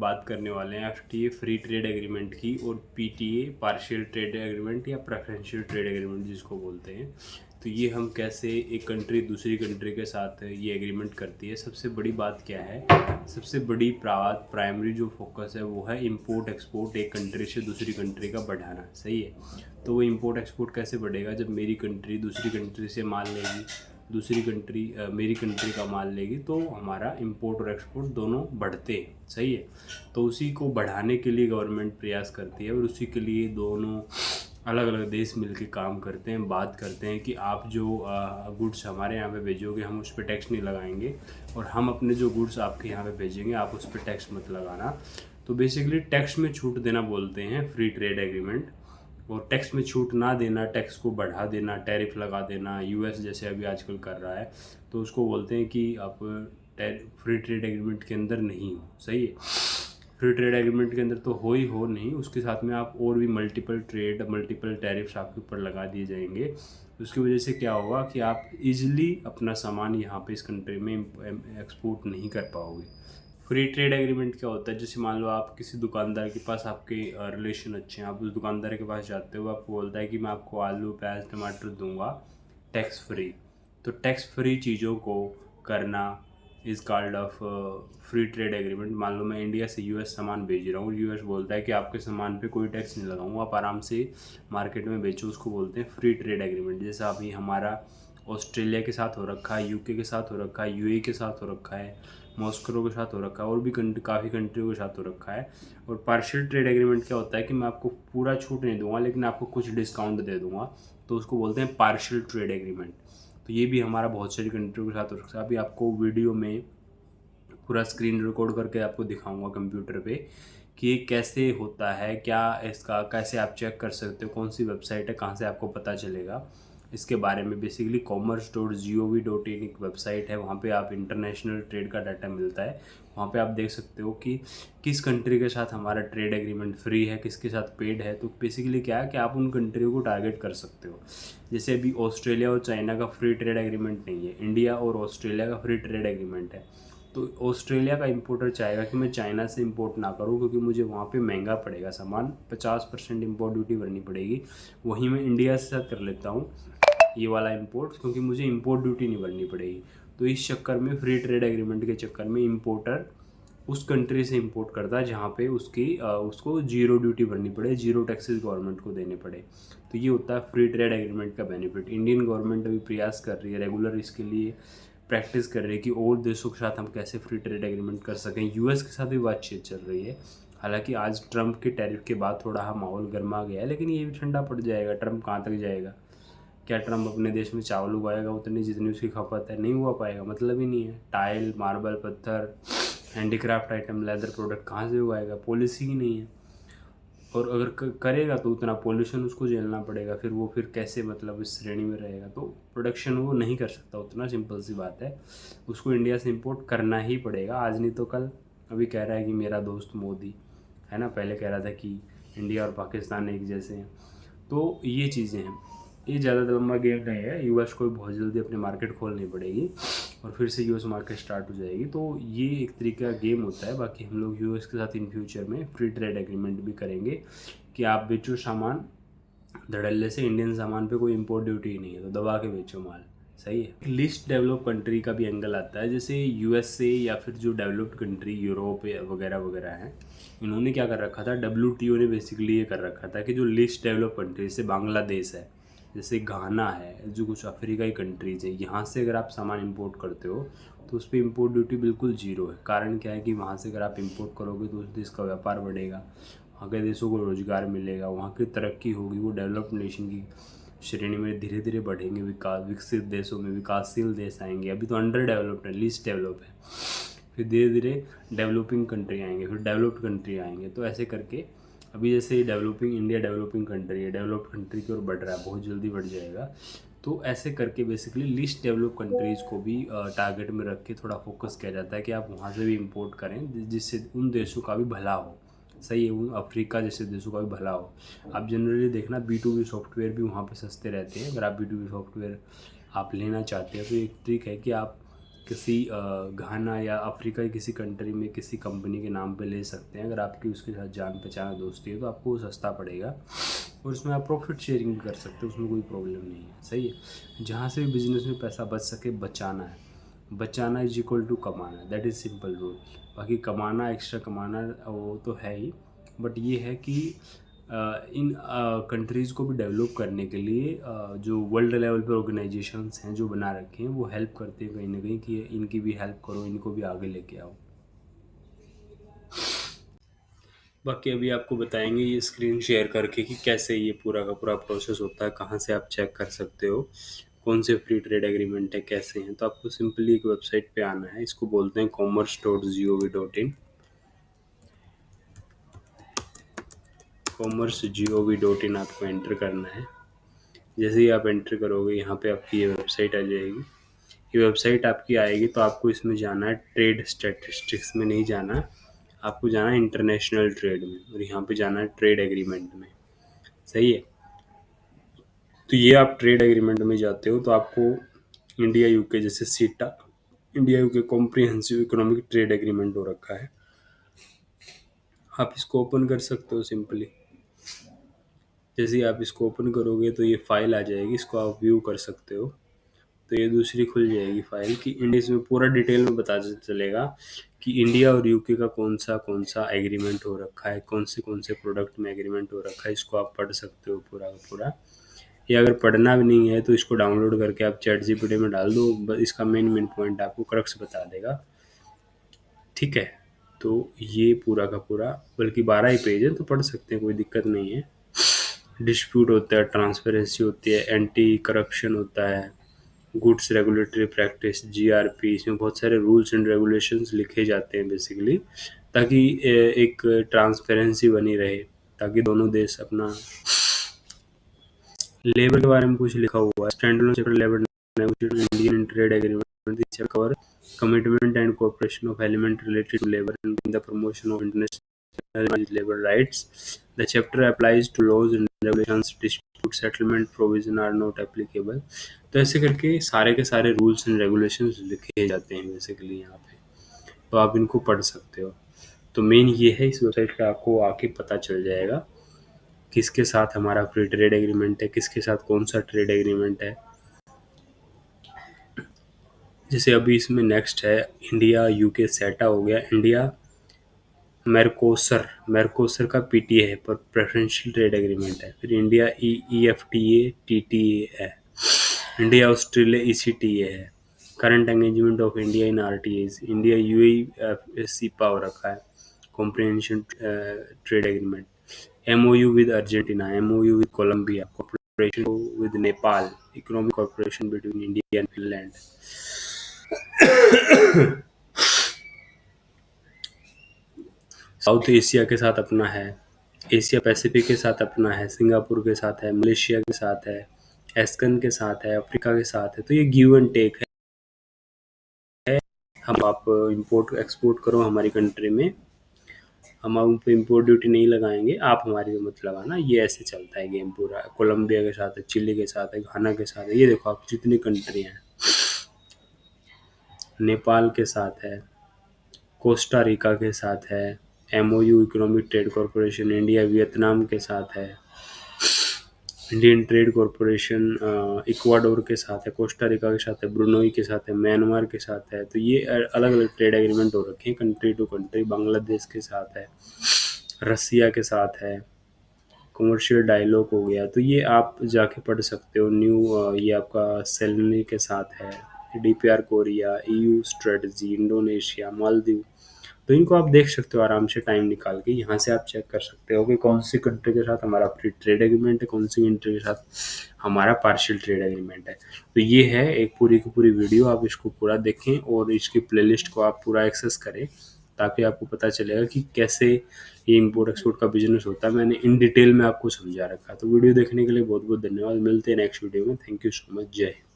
बात करने वाले हैं एफटीए फ्री ट्रेड एग्रीमेंट की और पीटीए पार्शियल ट्रेड एग्रीमेंट या प्रेफरेंशियल ट्रेड एग्रीमेंट जिसको बोलते हैं। तो ये हम कैसे एक कंट्री दूसरी कंट्री के साथ ये एग्रीमेंट करती है। सबसे बड़ी बात क्या है, सबसे बड़ी बात प्राइमरी जो फोकस है वो है इंपोर्ट एक्सपोर्ट, एक कंट्री से दूसरी कंट्री का बढ़ाना। सही है। तो वो इंपोर्ट एक्सपोर्ट कैसे बढ़ेगा, जब मेरी कंट्री दूसरी कंट्री से माल लेगी, दूसरी कंट्री मेरी कंट्री का माल लेगी, तो हमारा इंपोर्ट और एक्सपोर्ट दोनों बढ़ते हैं। सही है। तो उसी को बढ़ाने के लिए गवर्नमेंट प्रयास करती है और उसी के लिए दोनों अलग अलग देश मिलकर काम करते हैं, बात करते हैं कि आप जो गुड्स हमारे यहाँ पे भेजोगे हम उस पर टैक्स नहीं लगाएंगे, और हम अपने जो गुड्स आपके यहाँ पे भेजेंगे आप उस पर टैक्स मत लगाना। तो बेसिकली टैक्स में छूट देना बोलते हैं फ्री ट्रेड एग्रीमेंट। और टैक्स में छूट ना देना, टैक्स को बढ़ा देना, टैरिफ लगा देना, यूएस जैसे अभी आजकल कर रहा है, तो उसको बोलते हैं कि आप फ्री ट्रेड एग्रीमेंट के अंदर नहीं हो। सही है। फ्री ट्रेड एग्रीमेंट के अंदर तो हो नहीं, उसके साथ में आप और भी मल्टीपल टैरिफ्स आपके ऊपर लगा दिए जाएंगे। उसकी वजह से क्या होगा कि आप इजीली अपना सामान यहाँ पे इस कंट्री में एक्सपोर्ट नहीं कर पाओगे। फ्री ट्रेड एग्रीमेंट क्या होता है, जैसे मान लो आप किसी दुकानदार के पास, आपके रिलेशन अच्छे हैं, आप उस दुकानदार के पास जाते हो, आपको बोलता है कि मैं आपको आलू प्याज टमाटर दूंगा टैक्स फ्री। तो टैक्स फ्री चीज़ों को करना is called off free trade agreement. मान लो मैं इंडिया से यूएस सामान भेज रहा हूँ, यूएस बोलता है कि आपके सामान पे कोई टैक्स नहीं लगाऊंगा, आप आराम से मार्केट में बेचो, उसको बोलते हैं फ्री ट्रेड एग्रीमेंट। जैसा अभी हमारा ऑस्ट्रेलिया के साथ हो रखा है, यूके के साथ हो रखा है, यूएई के साथ हो रखा है, मॉस्को के साथ हो रखा है, और भी काफ़ी कंट्रियों के साथ हो रखा है। और पार्शियल ट्रेड एग्रीमेंट क्या होता है कि मैं आपको पूरा छूट नहीं दूंगा लेकिन आपको कुछ डिस्काउंट दे दूंगा, तो उसको बोलते हैं पार्शियल ट्रेड एग्रीमेंट। तो ये भी हमारा बहुत सारी कंट्रियों के साथ हो रखा है। अभी आपको वीडियो में पूरा स्क्रीन रिकॉर्ड करके आपको दिखाऊंगा कंप्यूटर पे कि ये कैसे होता है, क्या इसका कैसे आप चेक कर सकते हो, कौन सी वेबसाइट है, कहाँ से आपको पता चलेगा इसके बारे में। बेसिकली commerce.gov.in एक वेबसाइट है, वहाँ पे आप इंटरनेशनल ट्रेड का डाटा मिलता है। वहाँ पे आप देख सकते हो कि किस कंट्री के साथ हमारा ट्रेड एग्रीमेंट फ्री है, किसके साथ पेड है। तो बेसिकली क्या है कि आप उन कंट्रियों को टारगेट कर सकते हो। जैसे अभी ऑस्ट्रेलिया और चाइना का फ्री ट्रेड एग्रीमेंट नहीं है, इंडिया और ऑस्ट्रेलिया का फ्री ट्रेड एग्रीमेंट है। तो ऑस्ट्रेलिया का इंपोर्टर चाहेगा कि मैं चाइना से इंपोर्ट ना करूं क्योंकि मुझे वहाँ पे महंगा पड़ेगा सामान, 50% इंपोर्ट ड्यूटी भरनी पड़ेगी। वहीं मैं इंडिया से साथ कर लेता हूँ ये वाला इंपोर्ट, क्योंकि मुझे इंपोर्ट ड्यूटी नहीं भरनी पड़ेगी। तो इस चक्कर में फ्री ट्रेड एग्रीमेंट के चक्कर में इंपोर्टर उस कंट्री से इंपोर्ट करता है जहाँ पे उसको जीरो ड्यूटी भरनी पड़े, जीरो टैक्सेस गवर्नमेंट को देने पड़े। तो ये होता है फ्री ट्रेड एग्रीमेंट का बेनिफिट। इंडियन गवर्नमेंट अभी प्रयास कर रही है, रेगुलर इसके लिए प्रैक्टिस कर रही है कि और देशों के साथ हम कैसे फ्री ट्रेड एग्रीमेंट कर सकें। यूएस के साथ भी बातचीत चल रही है। हालांकि आज ट्रंप के टैरिफ के बाद थोड़ा माहौल गर्मा गया है, लेकिन ये भी ठंडा पड़ जाएगा। ट्रंप कहाँ तक जाएगा? क्या ट्रंप अपने देश में चावल उगाएगा उतनी जितनी उसकी खपत है? नहीं हुआ पाएगा, मतलब ही नहीं है। टाइल, मार्बल, पत्थर, हैंडीक्राफ्ट आइटम, लेदर प्रोडक्ट कहाँ से उगाएगा? पॉलिसी ही नहीं है। और अगर करेगा तो उतना पोल्यूशन उसको झेलना पड़ेगा, फिर कैसे मतलब इस श्रेणी में रहेगा? तो प्रोडक्शन वो नहीं कर सकता उतना, सिंपल सी बात है। उसको इंडिया से इंपोर्ट करना ही पड़ेगा, आज नहीं तो कल। अभी कह रहा है कि मेरा दोस्त मोदी है ना, पहले कह रहा था कि इंडिया और पाकिस्तान एक जैसे हैं। तो ये चीज़ें हैं, ये ज़्यादा लंबा गेम नहीं है। यूएस को बहुत जल्दी अपनी मार्केट खोलनी पड़ेगी और फिर से यूएस मार्केट स्टार्ट हो जाएगी। तो ये एक तरीके का गेम होता है। बाकी हम लोग यूएस के साथ इन फ्यूचर में फ्री ट्रेड एग्रीमेंट भी करेंगे कि आप बेचो सामान धड़ल्ले से, इंडियन सामान पे कोई इंपोर्ट ड्यूटी नहीं है, तो दबा के बेचो माल। सही है। लिस्ट डेवलप कंट्री का भी एंगल आता है, जैसे यूएसए या फिर जो डेवलप्ड कंट्री यूरोप वगैरह वगैरह हैं, इन्होंने क्या कर रखा था, डब्ल्यूटीओ ने बेसिकली ये कर रखा था कि जो लिस्ट डेवलप कंट्री, जैसे बांग्लादेश है, जैसे घाना है, जो कुछ अफ्रीकाई कंट्रीज है, यहाँ से अगर आप सामान इंपोर्ट करते हो तो उस पर इंपोर्ट ड्यूटी बिल्कुल जीरो है। कारण क्या है कि वहाँ से अगर आप इंपोर्ट करोगे तो उस देश का व्यापार बढ़ेगा, वहाँ के देशों को रोज़गार मिलेगा, वहाँ की तरक्की होगी, वो डेवलप्ड नेशन की श्रेणी में धीरे धीरे बढ़ेंगे, विकसित देशों में विकासशील देश आएंगे। अभी तो अंडर डेवलप्ड है, लीस्ट डेवलप है, फिर धीरे धीरे डेवलपिंग कंट्री आएंगे, फिर डेवलप्ड कंट्री आएंगे। तो ऐसे करके अभी जैसे इंडिया डेवलपिंग कंट्री है, डेवलप्ड कंट्री की ओर बढ़ रहा है, बहुत जल्दी बढ़ जाएगा। तो ऐसे करके बेसिकली लीस्ट डेवलप कंट्रीज़ को भी टारगेट में रख के थोड़ा फोकस किया जाता है कि आप वहाँ से भी इंपोर्ट करें जिससे उन देशों का भी भला हो। सही है, उन अफ्रीका जैसे देशों का भी भला हो। आप जनरली देखना B2B सॉफ्टवेयर भी वहाँ पे सस्ते रहते हैं। अगर आप B2B सॉफ्टवेयर आप लेना चाहते हैं तो एक ट्रिक है कि आप किसी घाना या अफ्रीका की किसी कंट्री में किसी कंपनी के नाम पे ले सकते हैं। अगर आपकी उसके साथ जान पहचान दोस्ती है तो आपको वो सस्ता पड़ेगा और उसमें आप प्रॉफिट शेयरिंग कर सकते हो, उसमें कोई प्रॉब्लम नहीं है। सही है, जहाँ से भी बिजनेस में पैसा बच सके बचाना है। बचाना इज इक्वल टू कमाना, दैट इज़ सिंपल रूल। बाकी कमाना, एक्स्ट्रा कमाना वो तो है ही, बट ये है कि इन कंट्रीज़ को भी डेवलप करने के लिए जो वर्ल्ड लेवल पे ऑर्गेनाइजेशंस हैं जो बना रखे हैं वो हेल्प करते हैं कहीं ना कहीं कि इनकी भी हेल्प करो, इनको भी आगे लेके आओ। बाकी अभी आपको बताएंगे ये स्क्रीन शेयर करके कि कैसे ये पूरा का पूरा प्रोसेस होता है, कहाँ से आप चेक कर सकते हो कौन से फ्री ट्रेड एग्रीमेंट है, कैसे हैं। तो आपको सिंपली एक वेबसाइट पे आना है, इसको बोलते हैं commerce.gov.in। commerce.gov.in आपको एंटर करना है। जैसे ही आप एंटर करोगे यहाँ पे आपकी ये वेबसाइट आ जाएगी। ये वेबसाइट आपकी आएगी तो आपको इसमें जाना है, ट्रेड स्टैटिस्टिक्स में नहीं जाना है, आपको जाना है इंटरनेशनल ट्रेड में और यहाँ पे जाना है ट्रेड एग्रीमेंट में। सही है, तो ये आप ट्रेड एग्रीमेंट में जाते हो तो आपको इंडिया यूके जैसे सीटा, India UK comprehensive economic trade agreement हो रखा है। आप इसको ओपन कर सकते हो सिंपली। जैसे ही आप इसको ओपन करोगे तो ये फाइल आ जाएगी, इसको आप व्यू कर सकते हो। तो ये दूसरी खुल जाएगी फाइल कि इंडिया, इसमें पूरा डिटेल में पता चलेगा कि इंडिया और यूके का कौन सा एग्रीमेंट हो रखा है, कौन से प्रोडक्ट में एग्रीमेंट हो रखा है। इसको आप पढ़ सकते हो पूरा का पूरा। या अगर पढ़ना भी नहीं है तो इसको डाउनलोड करके आप चैट जीपीटी में डाल दो, इसका मेन पॉइंट आपको क्रक्स बता देगा। ठीक है, तो ये पूरा का पूरा, बल्कि 12 ही पेज है तो पढ़ सकते हैं, कोई दिक्कत नहीं है। डिस्प्यूट होता है, ट्रांसपेरेंसी होती है, एंटी करप्शन होता है, गुड्स रेगुलेटरी प्रैक्टिस जीआरपी, इसमें बहुत सारे रूल्स एंड रेगुलेशंस लिखे जाते हैं बेसिकली, ताकि एक ट्रांसपेरेंसी बनी रहे, ताकि दोनों देश अपना। लेबर के बारे में कुछ लिखा हुआ है, stand alone chapter 11 negotiated Indian trade agreement, this chapter cover commitment and cooperation of element related to labour and in the promotion of international labour rights. The chapter applies to laws and regulations, dispute settlement provision are not applicable. तो ऐसे करके सारे के सारे rules and regulations लिखे जाते हैं basically यहाँ पे, तो आप इनको पढ़ सकते हो। तो मेन ये है, इस वेबसाइट पे आपको आके पता चल जाएगा किसके साथ हमारा फ्री ट्रेड एग्रीमेंट है, किसके साथ कौन सा ट्रेड एग्रीमेंट है। जैसे अभी इसमें नेक्स्ट है इंडिया यूके सेटा हो गया, इंडिया मेरकोसर का पीटीए है पर प्रेफरेंशियल ट्रेड एग्रीमेंट है। फिर इंडिया ईएफटीए टीटीए है, इंडिया ऑस्ट्रेलिया ईसीटीए है, current engagement of India in RTAs, India UAE CEPA हो रखा है, comprehension trade agreement, MOU with Argentina, MOU with Colombia, cooperation with Nepal, economic cooperation between India and Finland. South Asia के साथ अपना है, Asia Pacific के साथ अपना है, सिंगापुर के साथ है, मलेशिया के साथ है, एस्कन के साथ है, अफ्रीका के साथ है। तो ये गिव एंड टेक है। हम आप इंपोर्ट एक्सपोर्ट करो हमारी कंट्री में, हम उन पे इम्पोर्ट ड्यूटी नहीं लगाएंगे, आप हमारी मत लगाना। ये ऐसे चलता है गेम पूरा। कोलंबिया के साथ है, चिली के साथ है, घाना के साथ है, ये देखो आप जितनी कंट्री हैं, नेपाल के साथ है, कोस्टा रिका के साथ है, MOU economic trade corporation India Vietnam के साथ है, इंडियन ट्रेड कॉरपोरेशन इक्वाडोर के साथ है, कोस्टा रिका के साथ है, ब्रुनोई के साथ है, म्यांमार के साथ है। तो ये अलग अलग ट्रेड एग्रीमेंट हो रखे हैं कंट्री टू कंट्री। बांग्लादेश के साथ है, रसिया के साथ है, कमर्शियल डायलॉग हो गया। तो ये आप जाके पढ़ सकते हो। ये आपका सेलेनी के साथ है, DPR Korea, EU strategy, Indonesia, Maldives. तो इनको आप देख सकते हो आराम से टाइम निकाल के, यहाँ से आप चेक कर सकते हो कि कौन सी कंट्री के साथ हमारा फ्री ट्रेड एग्रीमेंट है, कौन सी कंट्री के साथ हमारा पार्शियल ट्रेड एग्रीमेंट है। तो ये है एक पूरी की पूरी वीडियो, आप इसको पूरा देखें और इसकी प्लेलिस्ट को आप पूरा एक्सेस करें, ताकि आपको पता चलेगा कि कैसे ये इंपोर्ट एक्सपोर्ट का बिजनेस होता है। मैंने इन डिटेल में आपको समझा रखा है। तो वीडियो देखने के लिए बहुत बहुत धन्यवाद। मिलते हैं नेक्स्ट वीडियो में। Thank you so much. जय हिंद।